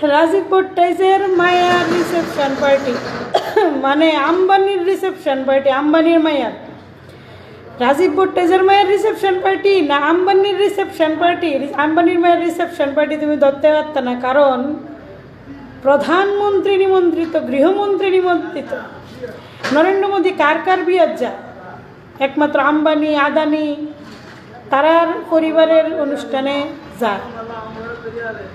রাজীব ভট্টাচার্যের মায়ার reception party মানে আম্বানির রিসেপশন পার্টি, আম্বানির মায়ার। রাজীব ভট্টাচার্যের মায়ের রিসেপশন পার্টি না আম্বানির রিসেপশন পার্টি? আম্বানির মায়ের রিসেপশন পার্টি তুমি ধরতে পারত না, কারণ প্রধানমন্ত্রী নিমন্ত্রিত, গৃহমন্ত্রী নিমন্ত্রিত। নরেন্দ্র মোদী কার কার বিয়ার যায়? একমাত্র আম্বানি আদানি তারার পরিবারের অনুষ্ঠানে যায়।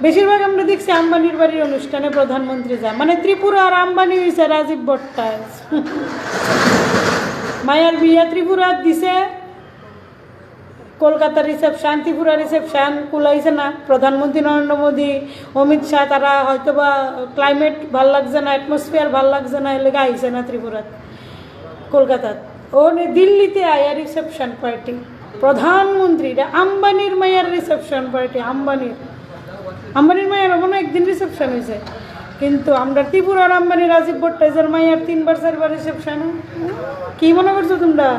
বেশিরভাগ আমরা দেখছি আম্বানির বাড়ির অনুষ্ঠানে প্রধানমন্ত্রী যায়। মানে ত্রিপুরা আর আম্বানি হয়েছে রাজীব ভট্টাচার্য। মায়ার বিয়া ত্রিপুরা দিছে, কলকাতার রিসেপশন, ত্রিপুরা রিসেপশন কুলাইছে না। প্রধানমন্ত্রী নরেন্দ্র মোদী, অমিত শাহ তারা হয়তো বা ক্লাইমেট ভাল লাগছে না, অ্যাটমসফিয়ার ভাল লাগছে না, এলাকা আইছে না ত্রিপুরাত, কলকাতাত। ও দিল্লিতে আয়া রিসেপশন পার্টি প্রধানমন্ত্রীরা। আম্বানির মায়ের রিসেপশন পার্টি, আম্বানির মায়ের কোনো একদিন রিসেপশন হয়েছে, কিন্তু আমরা ত্রিপুরার আম্বানি রাজীব ভট্টাচার্যের মায়ের 3বার 4বার রিসেপশন। কি মনে করছো তোমরা?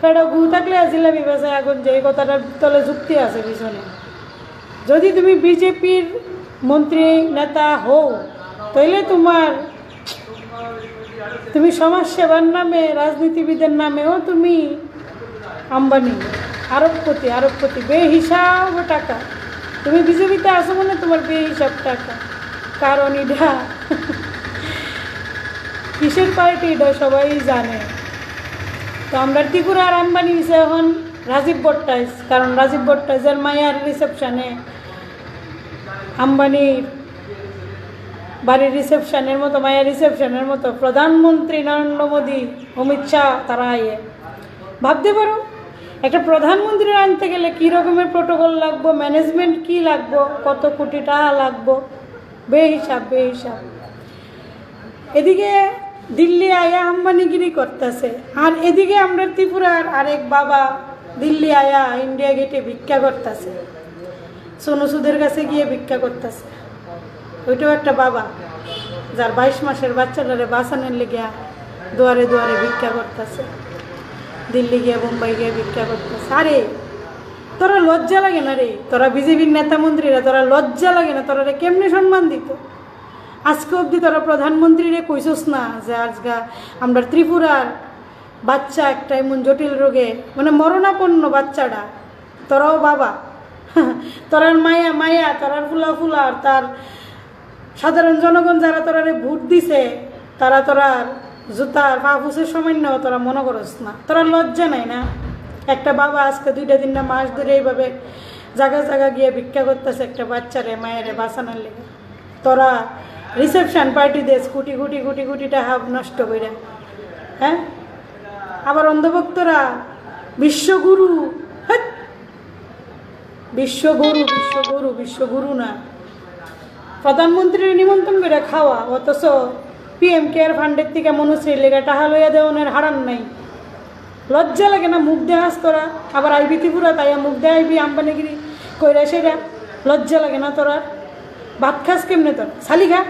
এটা গু থাকলে আজিলামি বেসায় এখন যে এই কথাটার তলে যুক্তি আছে পিছনে। যদি তুমি বিজেপির মন্ত্রী নেতা হও তাইলে তুমি সমাজসেবার নামে, রাজনীতিবিদের নামেও তুমি আম্বানি, আরবপতি বেহিসাব টাকা। তুমি বিজেপিতে আসো মানে তোমার বেহিসাব টাকা। কারণ এটা কিসের পার্টি এটা সবাই জানে। তো আমরা ত্রিপুরা আর আম্বানি হয়েছে এখন রাজীব ভট্টাচার্য, কারণ রাজীব ভট্টাচার্যের মায়ের রিসেপশনে আম্বানির বাড়ির রিসেপশনের মতো, মায়ের রিসেপশনের মতো প্রধানমন্ত্রী নরেন্দ্র মোদী, অমিত শাহ তারা আইয়ে। ভাবতে পারো একটা প্রধানমন্ত্রীর আনতে গেলে কী রকমের প্রোটোকল লাগবো, ম্যানেজমেন্ট কি লাগবো, কত কোটি টাকা লাগবো, বেহিসাব। এদিকে দিল্লি আয়া আম্বানিগিরি করতেছে, আর এদিকে আমরা ত্রিপুরার আরেক বাবা দিল্লি আয়া ইন্ডিয়া গেটে ভিক্ষা করতেছে, সোনু সুদের কাছে গিয়ে ভিক্ষা করতেছে। ওইটাও একটা বাবা যার 22 মাসের বাচ্চাটারে বাঁচানোর লেগে দুয়ারে দুয়ারে ভিক্ষা করতেছে, দিল্লি গিয়ে মুম্বাই গিয়ে ভিক্ষা করতেছে। আরে তোরা লজ্জা লাগে না রে? তোরা বিজেপির নেতা মন্ত্রীরা, তোরা লজ্জা লাগে না? তোরা কেমনে সম্মান দিত? আজকে অবধি তোরা প্রধানমন্ত্রীরে কইসস না যে আজকে আমরা ত্রিপুরার বাচ্চা একটা এমন জটিল রোগে মানে মরণাপন্ন বাচ্চাটা, তোরাও বাবা, তোরার মায়া, তোরার ফুলা আর তার সাধারণ জনগণ যারা তোরারে ভোট দিছে তারা তোরার জুতার পাপুসের সামান্য তোরা মনে করস না? তোরা লজ্জা নাই না? একটা বাবা আজকে 2-3 মাস ধরে এইভাবে জায়গা গিয়ে ভিক্ষা করতেছে একটা বাচ্চারে মায়েরে বাঁচানোর লেগে। তোরা রিসেপশন পার্টি দেশ কোটি টাকা নষ্ট করে, হ্যাঁ? আবার অন্ধভক্তরা বিশ্বগুরু না, প্রধানমন্ত্রীর নিমন্ত্রণ করে খাওয়া, অথচ PM কেয়ার ফান্ডের থেকে মনুশ্রীর লেগে টাকা লইয়া দেওয়ানের হারান নাই। লজ্জা লাগে না? মুখ দেহাস তোরা, আবার আইবি ত্রিপুরা তাই মুখ দেখাইবি আম্বানিগিরি কইরা, সেটা লজ্জা লাগে না তোরা? ভাত খাস কেমনে তোর? শালি খা।